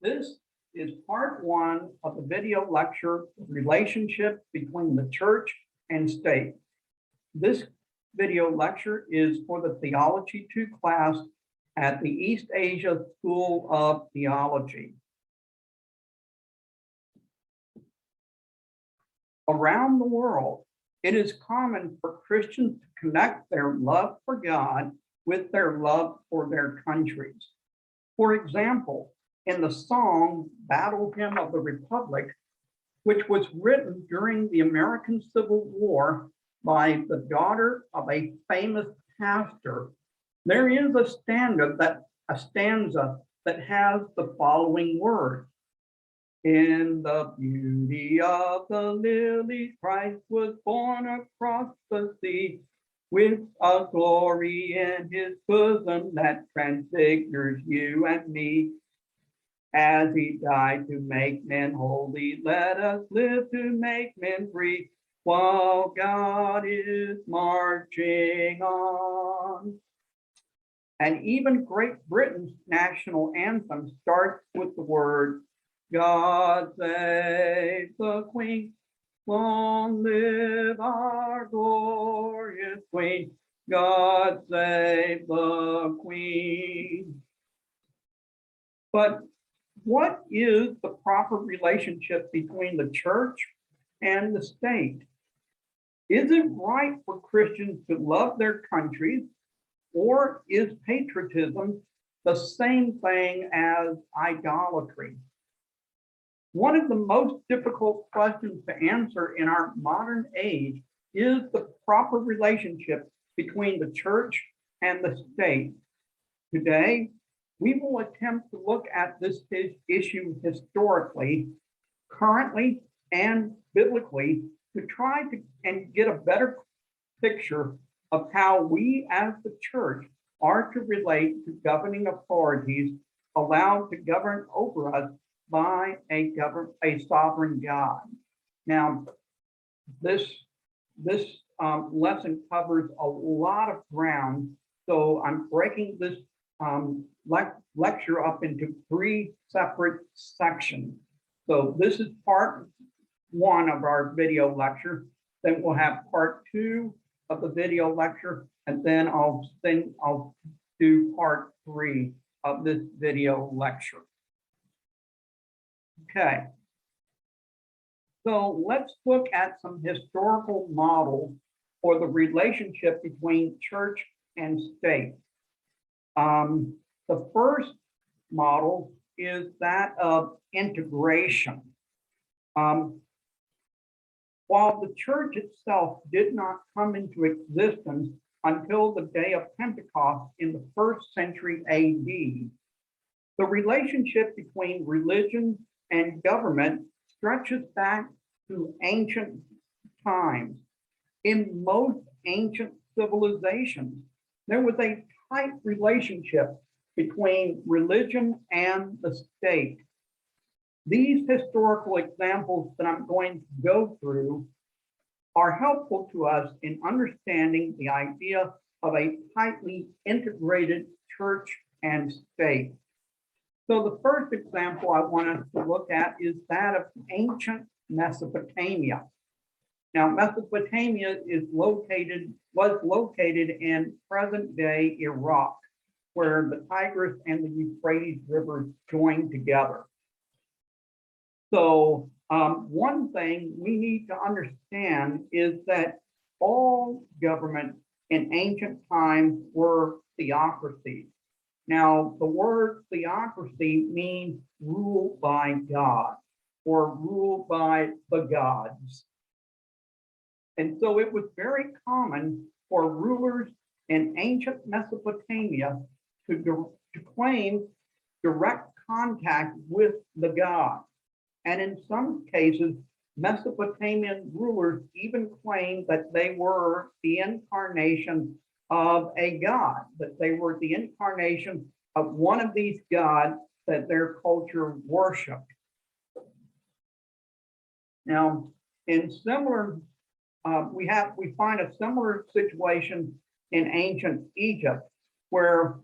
This is part one of the video lecture, Relationship Between the Church and State. This video lecture is for the Theology 2 class at the East Asia School of Theology. Around the world, it is common for Christians to connect their love for God with their love for their countries. For example, in the song Battle Hymn of the Republic, which was written during the American Civil War by the daughter of a famous pastor, there is a stanza that has the following words. In the beauty of the lily, Christ was born across the sea, with a glory in his bosom that transfigures you and me. As he died to make men holy, let us live to make men free, while God is marching on. And even Great Britain's national anthem starts with the word, God save the Queen, long live our glorious Queen, God save the Queen. But what is the proper relationship between the church and the state? Is it right for Christians to love their countries, or is patriotism the same thing as idolatry? One of the most difficult questions to answer in our modern age is the proper relationship between the church and the state. Today, we will attempt to look at this issue historically, currently, and biblically to try to and get a better picture of how we as the church are to relate to governing authorities allowed to govern over us by a sovereign God. Now, this lesson covers a lot of ground, so I'm breaking this lecture up into 3 separate sections. So this is part 1 of our video lecture. Then we'll have part 2 of the video lecture, and then I'll do part 3 of this video lecture. Okay, so let's look at some historical models for the relationship between church and state. The first model is that of integration. While the church itself did not come into existence until the day of Pentecost in the 1st century AD, the relationship between religion and government stretches back to ancient times. In most ancient civilizations, there was a tight relationship between religion and the state. These historical examples that I'm going to go through are helpful to us in understanding the idea of a tightly integrated church and state. So the first example I want us to look at is that of ancient Mesopotamia. Now, Mesopotamia was located in present-day Iraq, where the Tigris and the Euphrates rivers join together. So one thing we need to understand is that all government in ancient times were theocracies. Now, the word theocracy means rule by God or rule by the gods. And so it was very common for rulers in ancient Mesopotamia to claim direct contact with the gods. And in some cases, Mesopotamian rulers even claimed that they were the incarnation of a god, that they were the incarnation of one of these gods that their culture worshiped. Now, in similar, we find a similar situation in ancient Egypt, where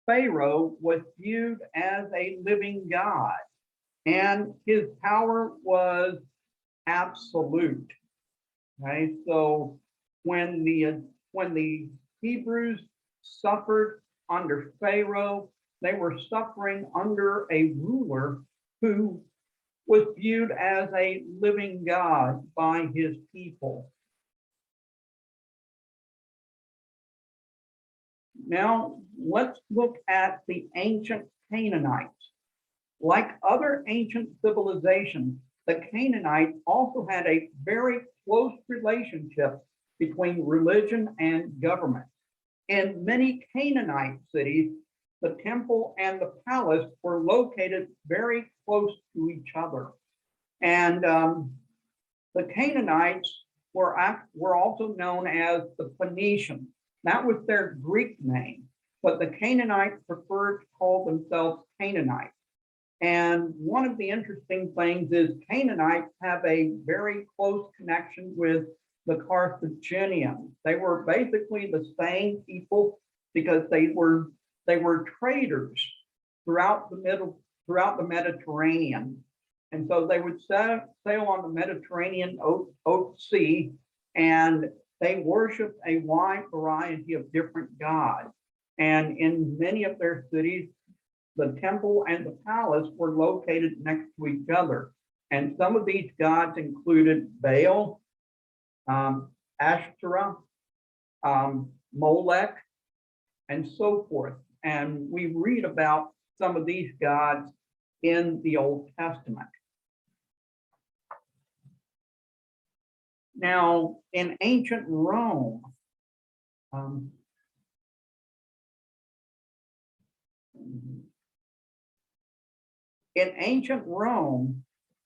Pharaoh was viewed as a living God, and his power was absolute. Right? So when the Hebrews suffered under Pharaoh, they were suffering under a ruler who was viewed as a living God by his people. Now, let's look at the ancient Canaanites. Like other ancient civilizations, the Canaanites also had a very close relationship between religion and government. In many Canaanite cities, the temple and the palace were located very close to each other. And the Canaanites were also known as the Phoenicians. That was their Greek name, but the Canaanites preferred to call themselves Canaanites. And one of the interesting things is Canaanites have a very close connection with the Carthaginians. They were basically the same people because they were traders throughout the Mediterranean. And so they would sail on the Mediterranean Sea, and they worshiped a wide variety of different gods. And in many of their cities, the temple and the palace were located next to each other. And some of these gods included Baal, Ashtoreth, Molech, and so forth. And we read about some of these gods in the Old Testament. Now, in ancient Rome,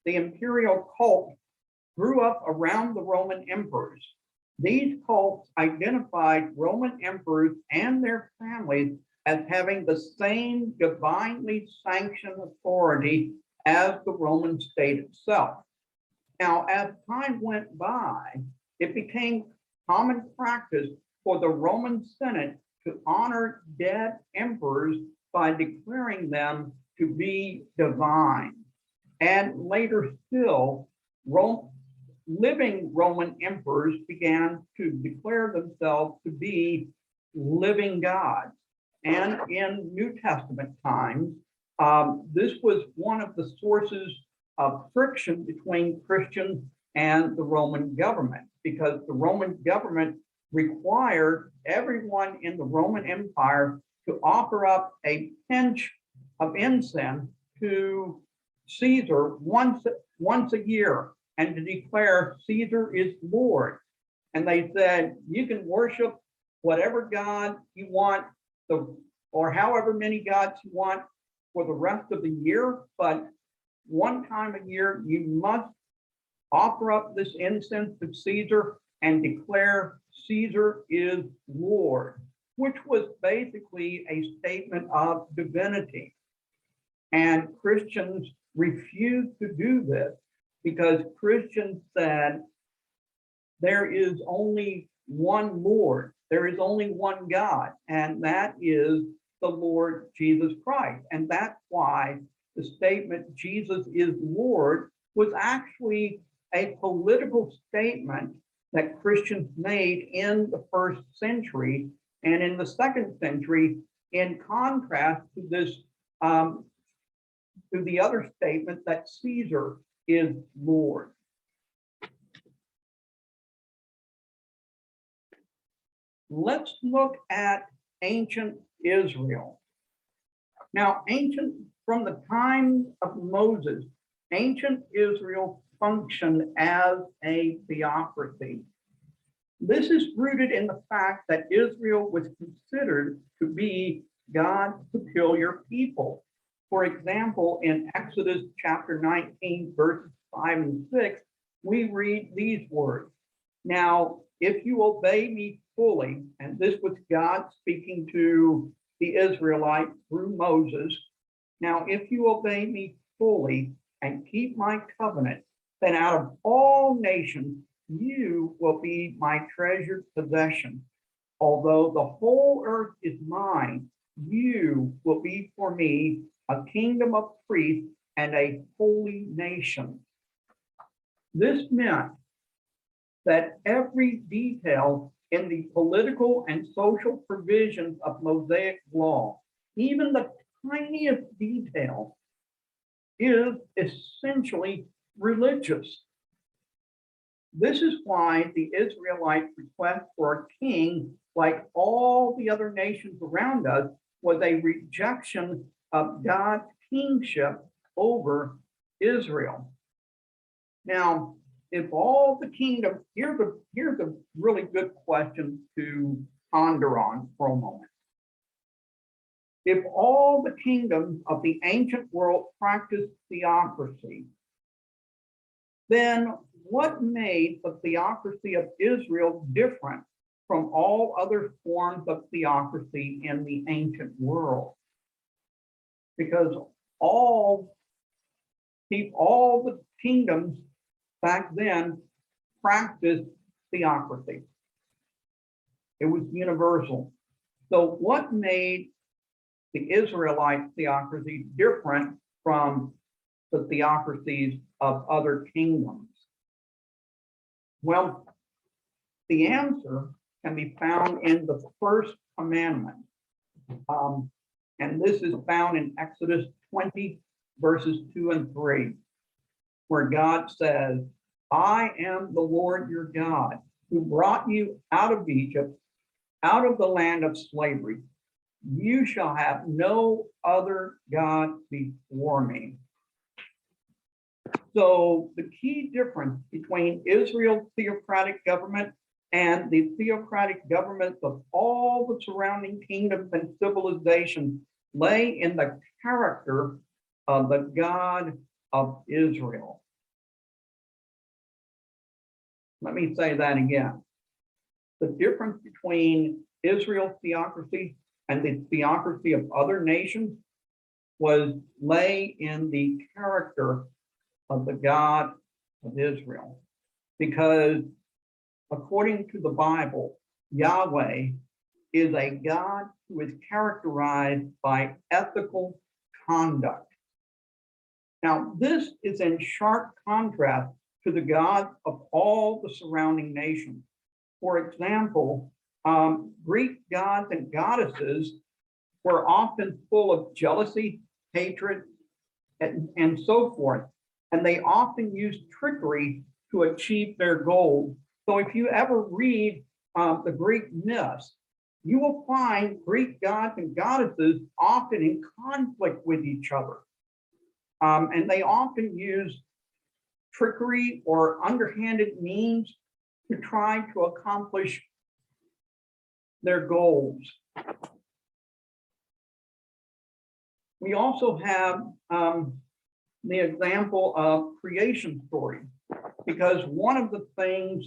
the imperial cult grew up around the Roman emperors. These cults identified Roman emperors and their families as having the same divinely sanctioned authority as the Roman state itself. Now, as time went by, it became common practice for the Roman Senate to honor dead emperors by declaring them to be divine. And later still, living Roman emperors began to declare themselves to be living gods. And in New Testament times, this was one of the sources of friction between Christians and the Roman government, because the Roman government required everyone in the Roman Empire to offer up a pinch of incense to Caesar once a year and to declare Caesar is Lord. And they said, you can worship whatever God you want, or however many gods you want for the rest of the year, but one time a year, you must offer up this incense to Caesar and declare Caesar is Lord, which was basically a statement of divinity. And Christians refused to do this because Christians said there is only one Lord, there is only one God, and that is the Lord Jesus Christ. And that's why the statement Jesus is Lord was actually a political statement that Christians made in the first century. And in the second century, in contrast to this, to the other statement that Caesar is Lord. Let's look at ancient Israel. Now, from the time of Moses, ancient Israel functioned as a theocracy. This is rooted in the fact that Israel was considered to be God's peculiar people. For example, in Exodus chapter 19, verses 5 and 6, we read these words. Now, if you obey me fully, and this was God speaking to the Israelites through Moses. Now, if you obey me fully and keep my covenant, then out of all nations, you will be my treasured possession. Although the whole earth is mine, you will be for me a kingdom of priests and a holy nation. This meant that every detail in the political and social provisions of Mosaic law, even the tiniest detail, is essentially religious. This is why the Israelites' request for a king, like all the other nations around us, was a rejection of God's kingship over Israel. Now, if all the kingdom, here's a really good question to ponder on for a moment. If all the kingdoms of the ancient world practiced theocracy, then what made the theocracy of Israel different from all other forms of theocracy in the ancient world? Because all the kingdoms back then practiced theocracy. It was universal. So what made the Israelite theocracy different from the theocracies of other kingdoms? Well, the answer can be found in the first commandment. And this is found in Exodus 20, verses 2 and 3, where God says, I am the Lord your God, who brought you out of Egypt, out of the land of slavery. You shall have no other God before me. So the key difference between Israel's theocratic government and the theocratic governments of all the surrounding kingdoms and civilizations lay in the character of the God of Israel. Let me say that again. The difference between Israel's theocracy and the theocracy of other nations lay in the character of the God of Israel. Because according to the Bible, Yahweh is a God who is characterized by ethical conduct. Now, this is in sharp contrast to the gods of all the surrounding nations. For example, Greek gods and goddesses were often full of jealousy, hatred, and so forth. And they often used trickery to achieve their goals. So if you ever read the Greek myths, you will find Greek gods and goddesses often in conflict with each other. And they often use trickery or underhanded means to try to accomplish their goals. We also have the example of creation story, because one of the things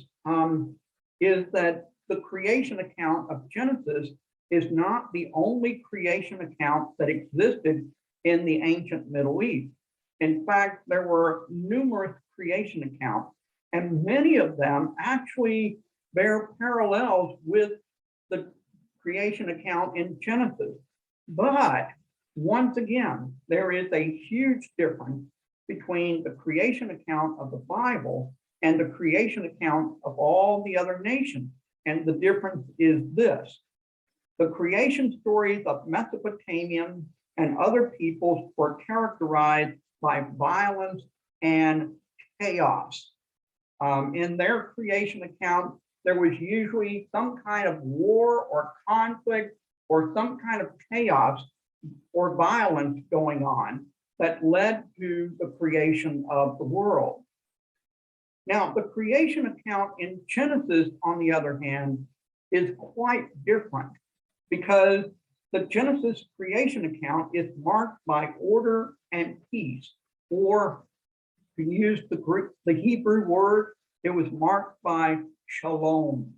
is that the creation account of Genesis is not the only creation account that existed in the ancient Middle East. In fact, there were numerous creation accounts, and many of them actually bear parallels with the creation account in Genesis. But once again, there is a huge difference between the creation account of the Bible and the creation account of all the other nations. And the difference is this: the creation stories of Mesopotamian and other peoples were characterized by violence and chaos. In their creation account, there was usually some kind of war or conflict or some kind of chaos or violence going on that led to the creation of the world. Now, the creation account in Genesis, on the other hand, is quite different, because the Genesis creation account is marked by order and peace, or to use the Hebrew word, it was marked by shalom.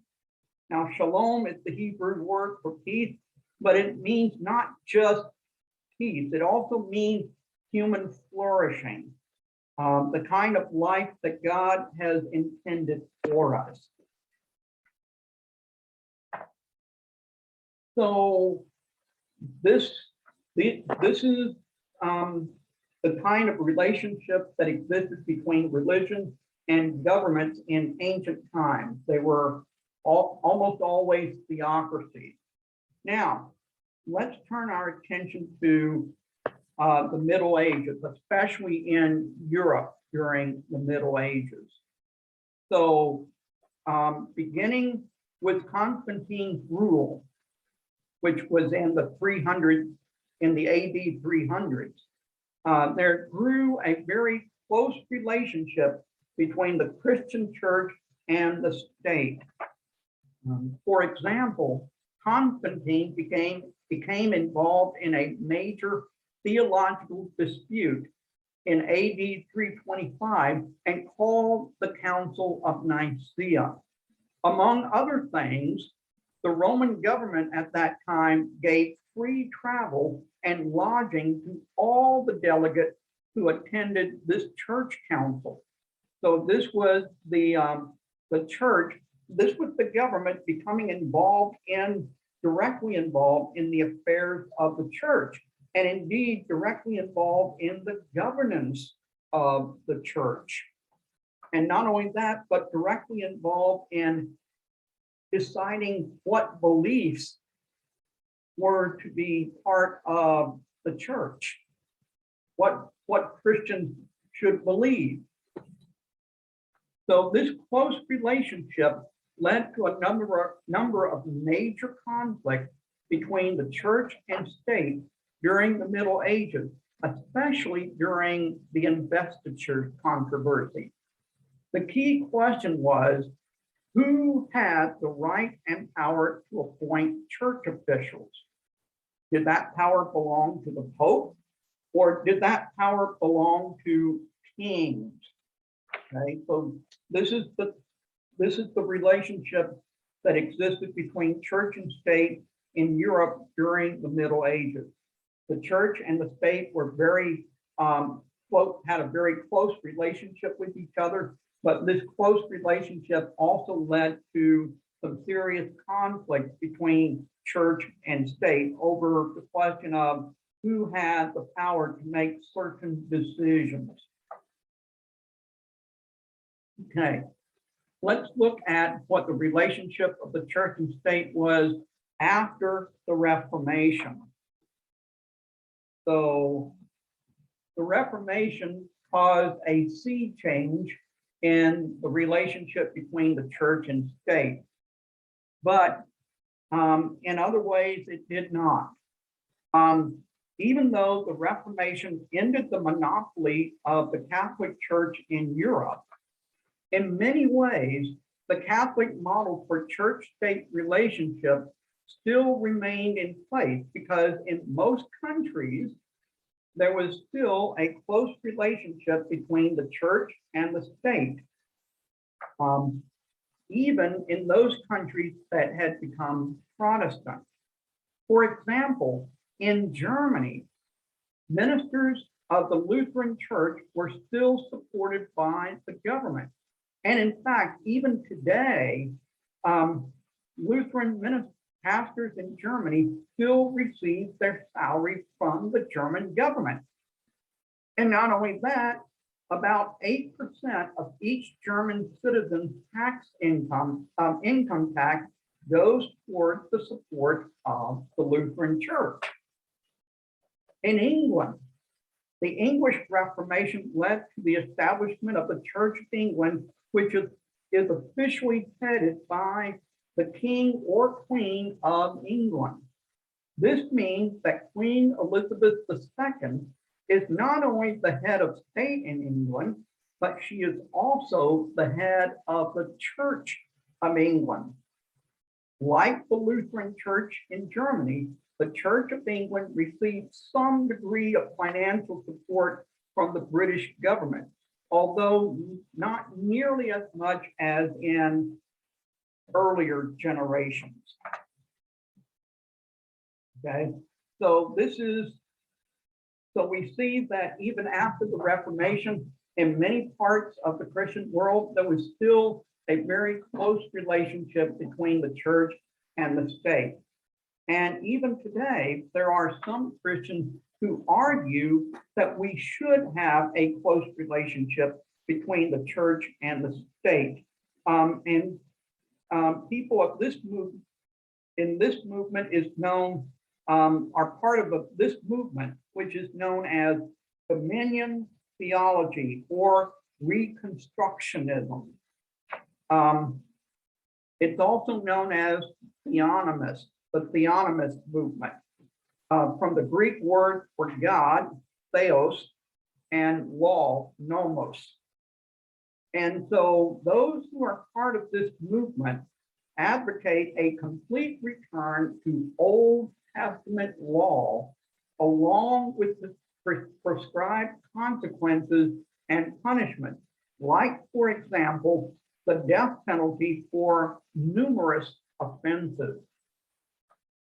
Now, shalom is the Hebrew word for peace, but it means not just peace. It also means human flourishing, the kind of life that God has intended for us. So this this is the kind of relationship that existed between religion and governments in ancient times. They were almost always theocracies. Now, let's turn our attention to the Middle Ages, especially in Europe during the Middle Ages. So, beginning with Constantine's rule, which was in the 300s, in the AD 300s, there grew a very close relationship between the Christian church and the state. For example, Constantine became involved in a major theological dispute in AD 325 and called the Council of Nicaea. Among other things, the Roman government at that time gave free travel and lodging to all the delegates who attended this church council. So this was the church, this was the government becoming directly involved in the affairs of the church, and indeed directly involved in the governance of the church. And not only that, but directly involved in deciding what beliefs were to be part of the church, what Christians should believe. So this close relationship led to a number of major conflicts between the church and state during the Middle Ages, especially during the investiture controversy. The key question was, who had the right and power to appoint church officials? Did that power belong to the Pope, or did that power belong to kings? Okay, so this is the relationship that existed between church and state in Europe during the Middle Ages. The church and the state were had a very close relationship with each other, but this close relationship also led to some serious conflicts between church and state over the question of who had the power to make certain decisions. Okay, let's look at what the relationship of the church and state was after the Reformation. So the Reformation caused a sea change in the relationship between the church and state. But in other ways, it did not. Even though the Reformation ended the monopoly of the Catholic Church in Europe, in many ways, the Catholic model for church-state relationship still remained in place because in most countries, there was still a close relationship between the church and the state, even in those countries that had become Protestant. For example, in Germany, ministers of the Lutheran Church were still supported by the government. And in fact, even today, Lutheran pastors in Germany still receive their salary from the German government. And not only that, about 8% of each German citizen's income tax goes towards the support of the Lutheran Church. In England, the English Reformation led to the establishment of the Church of England, which is officially headed by the King or Queen of England. This means that Queen Elizabeth II is not only the head of state in England, but she is also the head of the Church of England. Like the Lutheran Church in Germany, the Church of England received some degree of financial support from the British government, although not nearly as much as in earlier generations. Okay, so we see that even after the Reformation, in many parts of the Christian world, there was still a very close relationship between the church and the state. And even today, there are some Christians who argue that we should have a close relationship between the church and the state. And people of this movement, in this movement is known, are part of this movement, which is known as dominion theology or reconstructionism. It's also known as theonomist, the theonomist movement, from the Greek word for God, theos, and law, nomos. And so those who are part of this movement advocate a complete return to Old Testament law, along with the prescribed consequences and punishment, like, for example, the death penalty for numerous offenses.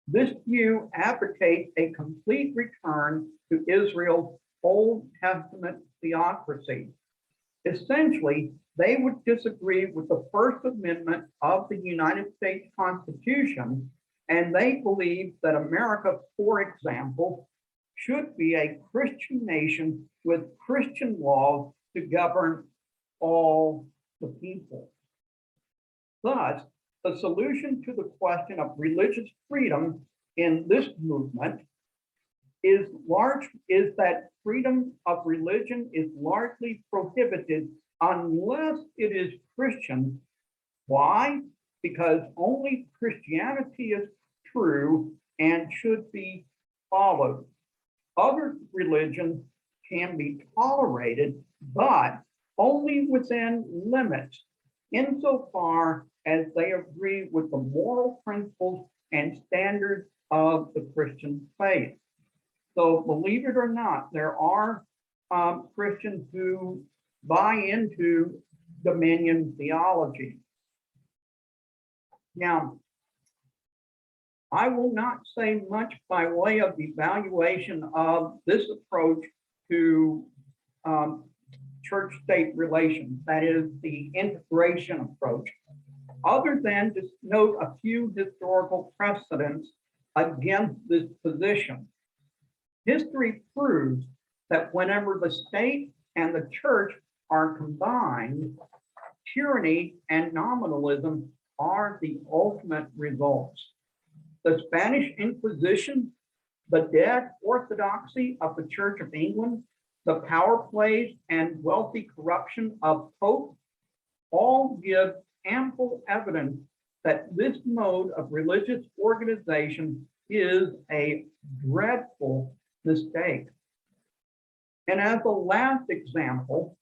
This view advocates a complete return to Israel's Old Testament theocracy. Essentially, they would disagree with the First Amendment of the United States Constitution, and they believe that America, for example, should be a Christian nation with Christian laws to govern all the people. Thus, the solution to the question of religious freedom in this movement is that freedom of religion is largely prohibited unless it is Christian. Why? Because only Christianity is true and should be followed. Other religions can be tolerated, but only within limits, insofar as they agree with the moral principles and standards of the Christian faith. So believe it or not, there are Christians who buy into dominion theology. Now, I will not say much by way of evaluation of this approach to church-state relations, that is the integration approach, other than to note a few historical precedents against this position. History proves that whenever the state and the church are combined, tyranny and nominalism are the ultimate results. The Spanish Inquisition, the dead orthodoxy of the Church of England, the power plays and wealthy corruption of popes all give ample evidence that this mode of religious organization is a dreadful mistake. And as the last example,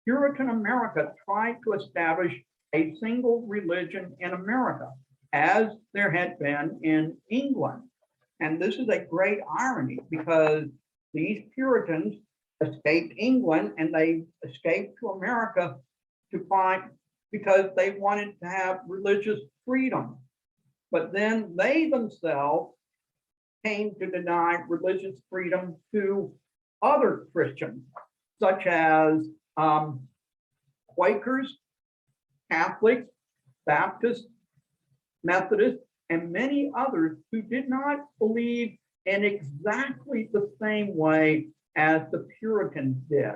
Puritan America tried to establish a single religion in America, as there had been in England. And this is a great irony, because these Puritans escaped England and they escaped to America because they wanted to have religious freedom. But then they themselves came to deny religious freedom to other Christians, such as Quakers, Catholics, Baptists, Methodists, and many others who did not believe in exactly the same way as the Puritans did.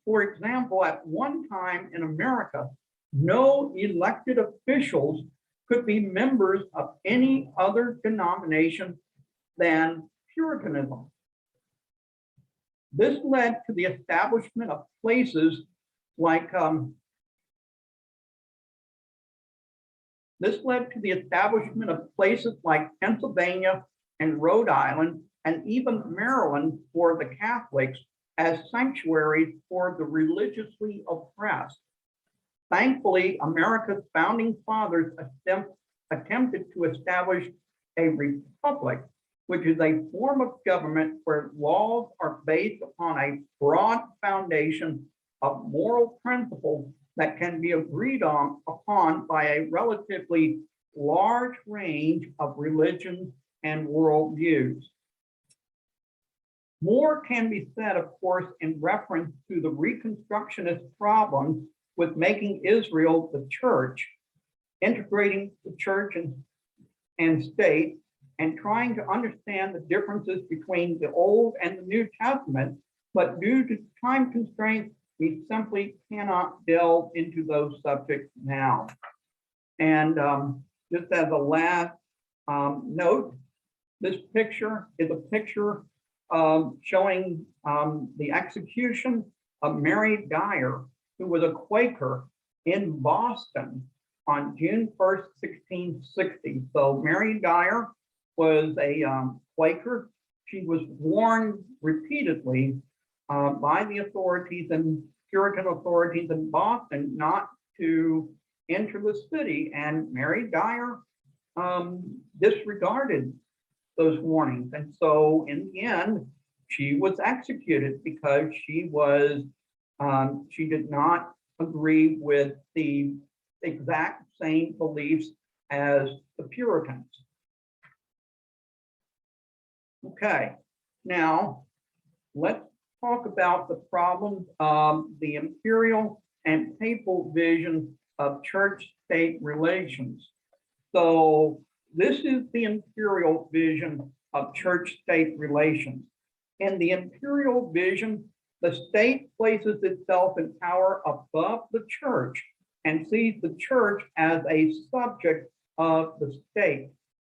For example, at one time in America, no elected officials could be members of any other denomination than Puritanism. This led to the establishment of places like Pennsylvania and Rhode Island, and even Maryland for the Catholics, as sanctuaries for the religiously oppressed. Thankfully, America's founding fathers attempted to establish a republic, which is a form of government where laws are based upon a broad foundation of moral principles that can be agreed upon by a relatively large range of religions and worldviews. More can be said, of course, in reference to the Reconstructionist problems with making Israel the church, integrating the church and state, and trying to understand the differences between the Old and the New Testament, but due to time constraints, we simply cannot delve into those subjects now. And just as a last note, this picture is a picture showing the execution of Mary Dyer, who was a Quaker in Boston on June 1st, 1660. So Mary Dyer was a Quaker. She was warned repeatedly by the authorities and Puritan authorities in Boston not to enter the city, and Mary Dyer disregarded those warnings. And so in the end, she was executed because she did not agree with the exact same beliefs as the Puritans. Okay, now let's talk about the problems of the imperial and papal vision of church-state relations. So this is the imperial vision of church-state relations. In the imperial vision, the state places itself in power above the church and sees the church as a subject of the state.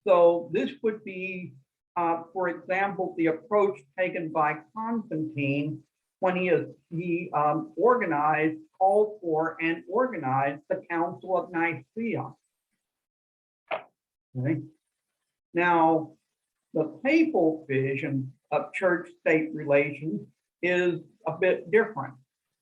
So this would be, for example, the approach taken by Constantine when he called for and organized the Council of Nicaea. Okay. Now, the papal vision of church-state relations is a bit different.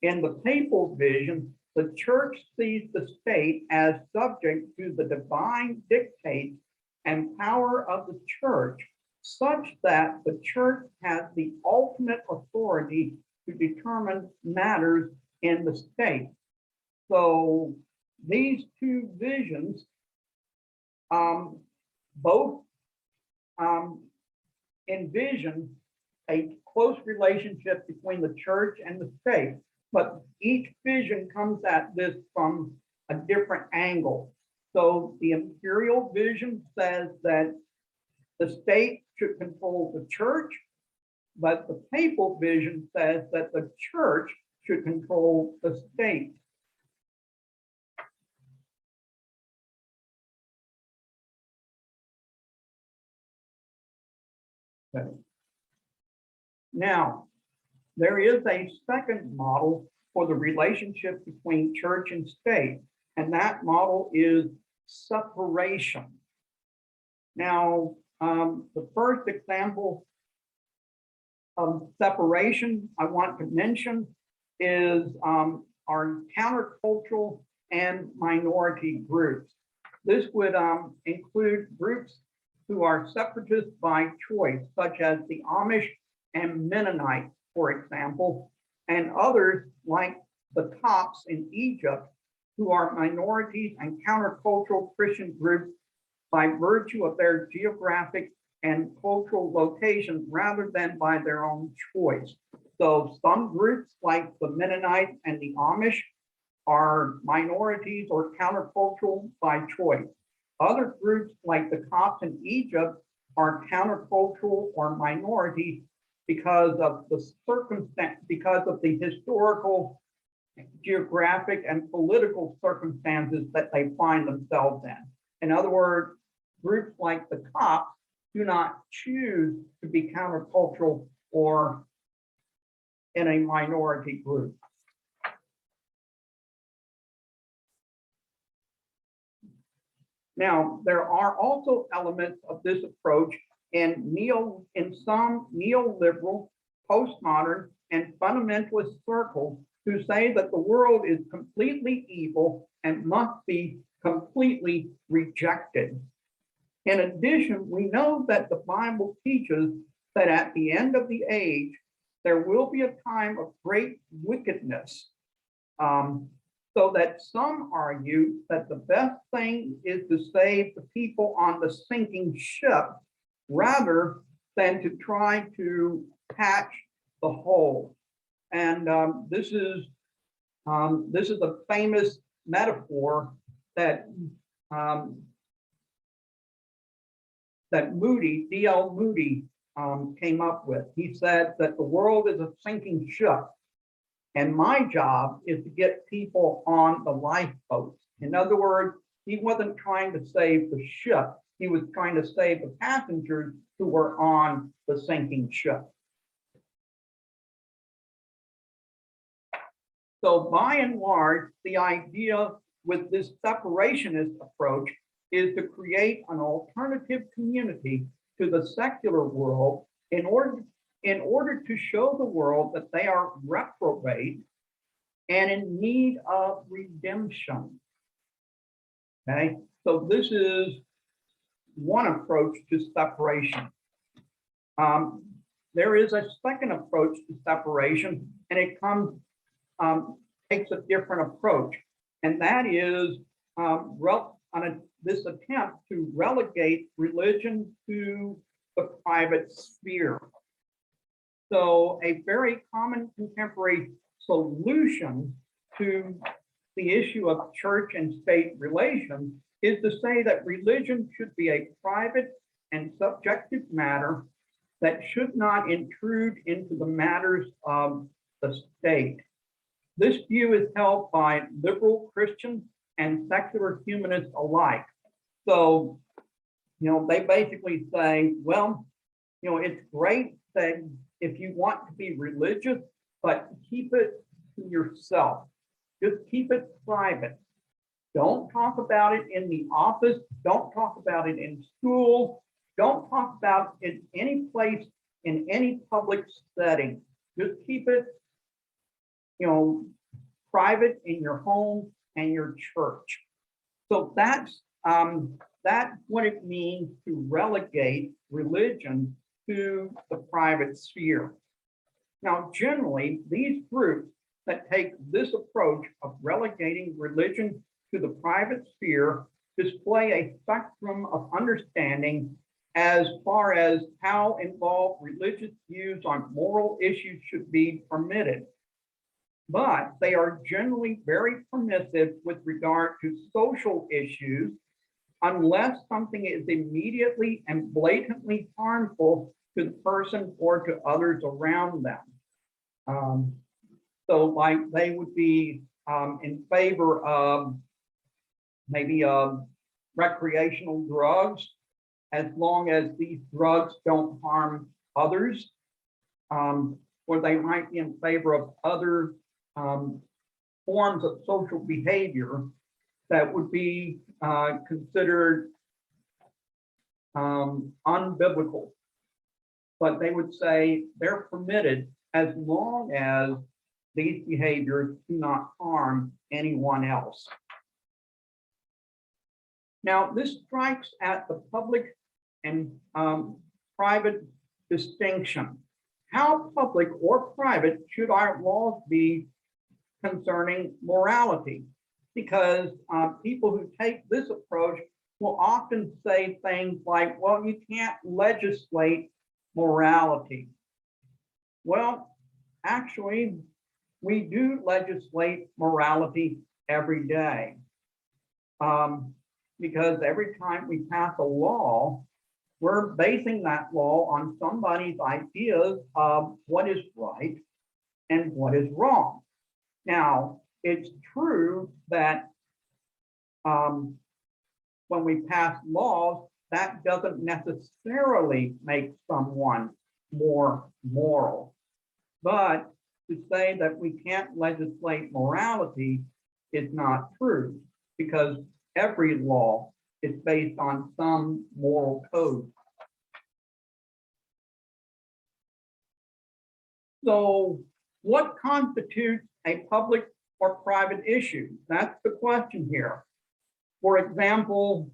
In the papal vision, the church sees the state as subject to the divine dictates and power of the church, such that the church has the ultimate authority to determine matters in the state. So these two visions both envision a close relationship between the church and the state, but each vision comes at this from a different angle. So the imperial vision says that the state should control the church, but the papal vision says that the church should control the state. Okay. Now, there is a second model for the relationship between church and state, and that model is separation. Now, the first example of separation I want to mention is our countercultural and minority groups. This would include groups who are separatists by choice, such as the Amish and Mennonites, for example, and others like the Copts in Egypt, who are minorities and countercultural Christian groups by virtue of their geographic and cultural locations rather than by their own choice. So some groups like the Mennonites and the Amish are minorities or countercultural by choice. Other groups like the Copts in Egypt are countercultural or minority because of the circumstance, because of the historical, geographic, and political circumstances that they find themselves in. In other words, groups like the Copts do not choose to be countercultural or in a minority group. Now, there are also elements of this approach in some neoliberal, postmodern, and fundamentalist circles who say that the world is completely evil and must be completely rejected. In addition, we know that the Bible teaches that at the end of the age, there will be a time of great wickedness. So that some argue that the best thing is to save the people on the sinking ship rather than to try to patch the hole. And this is a famous metaphor that that Moody, D.L. Moody, came up with. He said that the world is a sinking ship, and my job is to get people on the lifeboats. In other words, he wasn't trying to save the ship. He was trying to save the passengers who were on the sinking ship. So by and large, the idea with this separationist approach is to create an alternative community to the secular world in order to show the world that they are reprobate and in need of redemption. Okay, so this is one approach to separation. There is a second approach to separation, and it takes a different approach, and that is this attempt to relegate religion to the private sphere. So a very common contemporary solution to the issue of church and state relations is to say that religion should be a private and subjective matter that should not intrude into the matters of the state. This view is held by liberal Christians and secular humanists alike. So, they basically say, well, it's great that if you want to be religious, but keep it to yourself. Just keep it private. Don't talk about it in the office. Don't talk about it in school. Don't talk about it any place in any public setting. Just keep it, private in your home and your church. So that's what it means to relegate religion to the private sphere. Now, generally, these groups that take this approach of relegating religion to the private sphere display a spectrum of understanding as far as how involved religious views on moral issues should be permitted. But they are generally very permissive with regard to social issues, unless something is immediately and blatantly harmful to the person or to others around them. So like they would be in favor of maybe recreational drugs, as long as these drugs don't harm others, or they might be in favor of other forms of social behavior that would be considered unbiblical. But they would say they're permitted as long as these behaviors do not harm anyone else. Now, this strikes at the public and private distinction. How public or private should our laws be concerning morality? Because people who take this approach will often say things like, well, you can't legislate morality. Well, actually, we do legislate morality every day. Because every time we pass a law, we're basing that law on somebody's ideas of what is right and what is wrong. Now, it's true that when we pass laws, that doesn't necessarily make someone more moral. But to say that we can't legislate morality is not true, because every law is based on some moral code. So what constitutes a public or private issue? That's the question here. For example,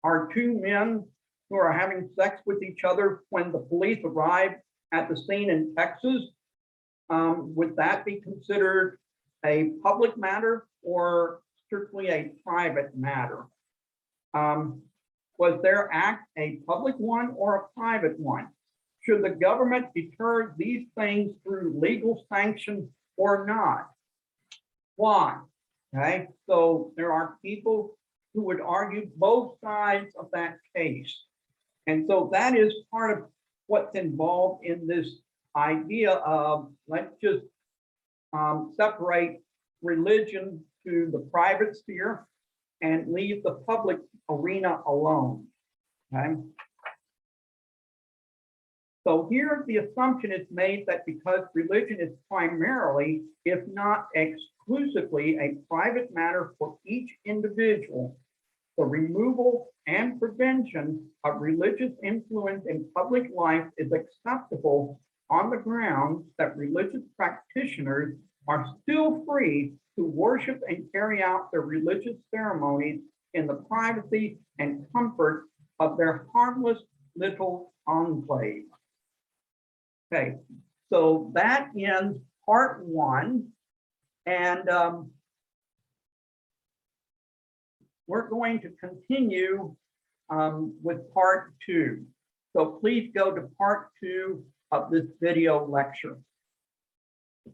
are two men who are having sex with each other when the police arrive at the scene in Texas, would that be considered a public matter or strictly a private matter? Was their act a public one or a private one? Should the government deter these things through legal sanction or not? Why? Okay, so there are people who would argue both sides of that case. And so that is part of what's involved in this idea of let's just separate religion to the private sphere and leave the public arena alone. Okay. So here the assumption is made that because religion is primarily, if not exclusively, a private matter for each individual, the removal and prevention of religious influence in public life is acceptable on the grounds that religious practitioners are still free to worship and carry out their religious ceremonies in the privacy and comfort of their harmless little enclave. Okay, so that ends part one, and we're going to continue with part two. So please go to part two of this video lecture.